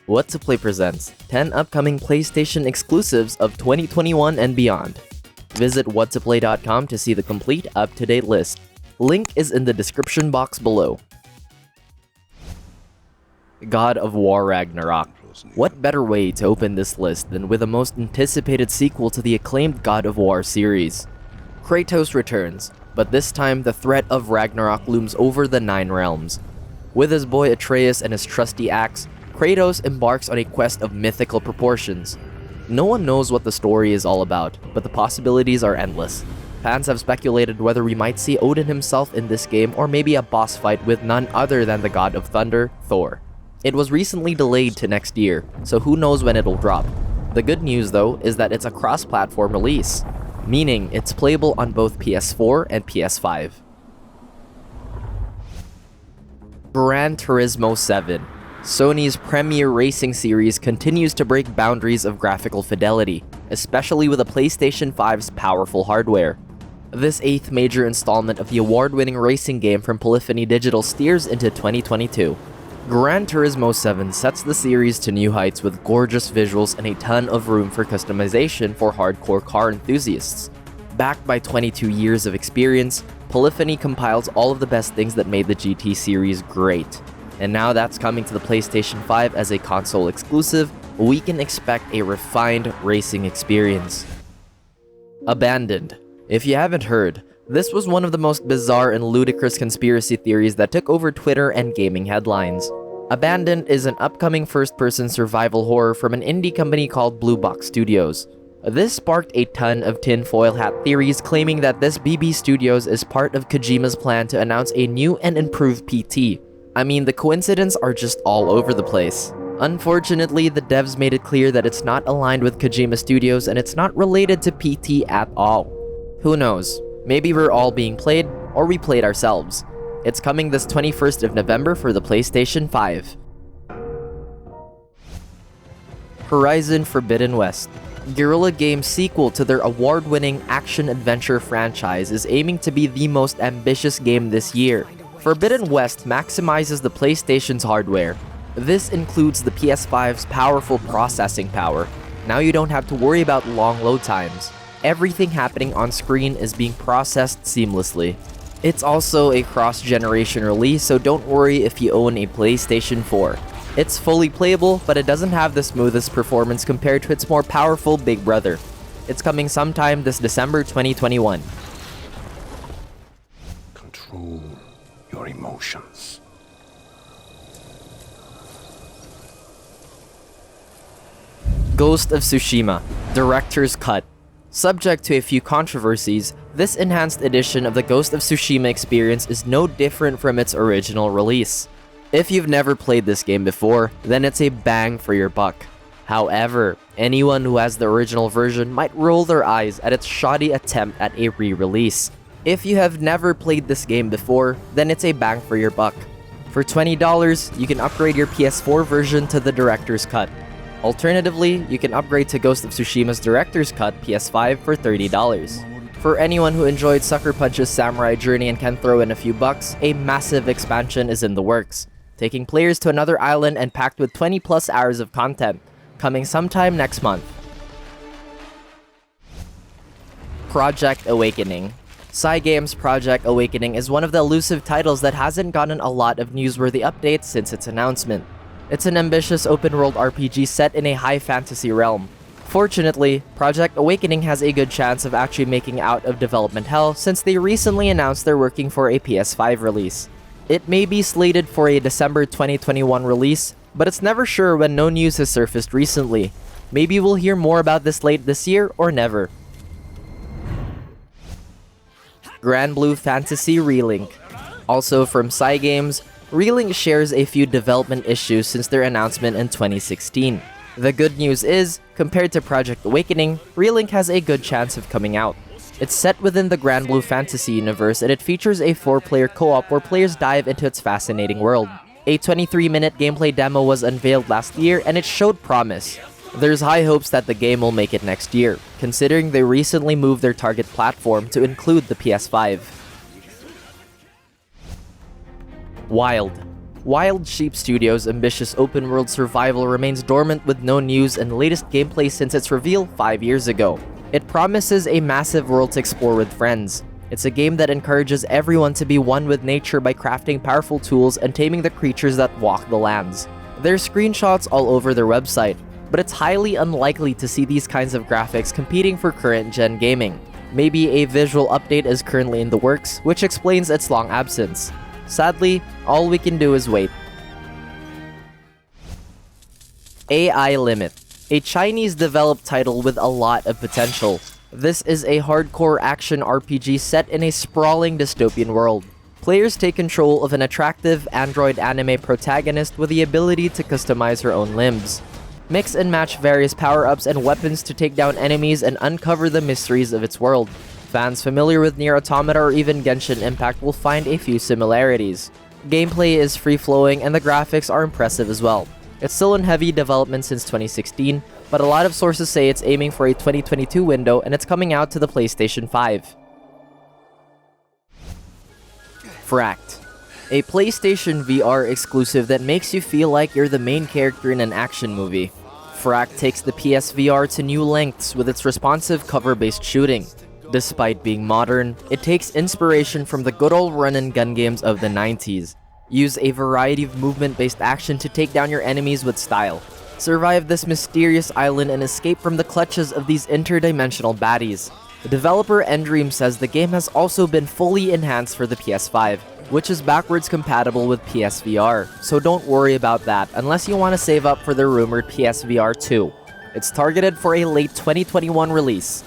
What to Play presents 10 upcoming PlayStation exclusives of 2021 and beyond. Visit whattoplay.com to see the complete up-to-date list. Link is in the description box below. God of War Ragnarok. What better way to open this list than with the most anticipated sequel to the acclaimed God of War series? Kratos returns, but this time the threat of Ragnarok looms over the Nine Realms. With his boy Atreus and his trusty axe, Kratos embarks on a quest of mythical proportions. No one knows what the story is all about, but the possibilities are endless. Fans have speculated whether we might see Odin himself in this game or maybe a boss fight with none other than the god of thunder, Thor. It was recently delayed to next year, so who knows when it'll drop. The good news though is that it's a cross-platform release, meaning it's playable on both PS4 and PS5. Gran Turismo 7. Sony's premier racing series continues to break boundaries of graphical fidelity, especially with the PlayStation 5's powerful hardware. This 8th major installment of the award-winning racing game from Polyphony Digital steers into 2022. Gran Turismo 7 sets the series to new heights with gorgeous visuals and a ton of room for customization for hardcore car enthusiasts. Backed by 22 years of experience, Polyphony compiles all of the best things that made the GT series great. And now that's coming to the PlayStation 5 as a console exclusive, we can expect a refined racing experience. Abandoned. If you haven't heard, this was one of the most bizarre and ludicrous conspiracy theories that took over Twitter and gaming headlines. Abandoned is an upcoming first-person survival horror from an indie company called Blue Box Studios. This sparked a ton of tinfoil hat theories claiming that this BB Studios is part of Kojima's plan to announce a new and improved PT. I mean, the coincidences are just all over the place. Unfortunately, the devs made it clear that it's not aligned with Kojima Studios and it's not related to PT at all. Who knows? Maybe we're all being played, or we played ourselves. It's coming this 21st of November for the PlayStation 5. Horizon Forbidden West. Guerrilla Games' sequel to their award-winning action-adventure franchise is aiming to be the most ambitious game this year. Forbidden West maximizes the PlayStation's hardware. This includes the PS5's powerful processing power. Now you don't have to worry about long load times. Everything happening on screen is being processed seamlessly. It's also a cross-generation release, so don't worry if you own a PlayStation 4. It's fully playable, but it doesn't have the smoothest performance compared to its more powerful big brother. It's coming sometime this December 2021. Control your emotions. Ghost of Tsushima Director's Cut. Subject to a few controversies, this enhanced edition of the Ghost of Tsushima experience is no different from its original release. If you've never played this game before, then it's a bang for your buck. However, anyone who has the original version might roll their eyes at its shoddy attempt at a re-release. If you have never played this game before, then it's a bang for your buck. For $20, you can upgrade your PS4 version to the Director's Cut. Alternatively, you can upgrade to Ghost of Tsushima's Director's Cut PS5 for $30. For anyone who enjoyed Sucker Punch's Samurai Journey and can throw in a few bucks, a massive expansion is in the works, taking players to another island and packed with 20 plus hours of content, coming sometime next month. Project Awakening. Cygames' Project Awakening is one of the elusive titles that hasn't gotten a lot of newsworthy updates since its announcement. It's an ambitious open-world RPG set in a high fantasy realm. Fortunately, Project Awakening has a good chance of actually making out of development hell since they recently announced they're working for a PS5 release. It may be slated for a December 2021 release, but it's never sure when no news has surfaced recently. Maybe we'll hear more about this late this year or never. Granblue Fantasy Relink. Also from Cygames, Relink shares a few development issues since their announcement in 2016. The good news is, compared to Project Awakening, Relink has a good chance of coming out. It's set within the Granblue Fantasy universe and it features a 4-player co-op where players dive into its fascinating world. A 23-minute gameplay demo was unveiled last year and it showed promise. There's high hopes that the game will make it next year, considering they recently moved their target platform to include the PS5. Wild. Wild Sheep Studios' ambitious open-world survival remains dormant with no news and latest gameplay since its reveal 5 years ago. It promises a massive world to explore with friends. It's a game that encourages everyone to be one with nature by crafting powerful tools and taming the creatures that walk the lands. There's screenshots all over their website, but it's highly unlikely to see these kinds of graphics competing for current-gen gaming. Maybe a visual update is currently in the works, which explains its long absence. Sadly, all we can do is wait. AI Limit, a Chinese-developed title with a lot of potential. This is a hardcore action RPG set in a sprawling dystopian world. Players take control of an attractive android anime protagonist with the ability to customize her own limbs. Mix and match various power-ups and weapons to take down enemies and uncover the mysteries of its world. Fans familiar with Nier Automata or even Genshin Impact will find a few similarities. Gameplay is free-flowing and the graphics are impressive as well. It's still in heavy development since 2016, but a lot of sources say it's aiming for a 2022 window and it's coming out to the PlayStation 5. Fract, a PlayStation VR exclusive that makes you feel like you're the main character in an action movie. Fract takes the PSVR to new lengths with its responsive cover-based shooting. Despite being modern, it takes inspiration from the good old run-and-gun games of the 90s. Use a variety of movement-based action to take down your enemies with style. Survive this mysterious island and escape from the clutches of these interdimensional baddies. The developer Endream says the game has also been fully enhanced for the PS5, which is backwards compatible with PSVR, so don't worry about that unless you want to save up for the rumored PSVR 2. It's targeted for a late 2021 release.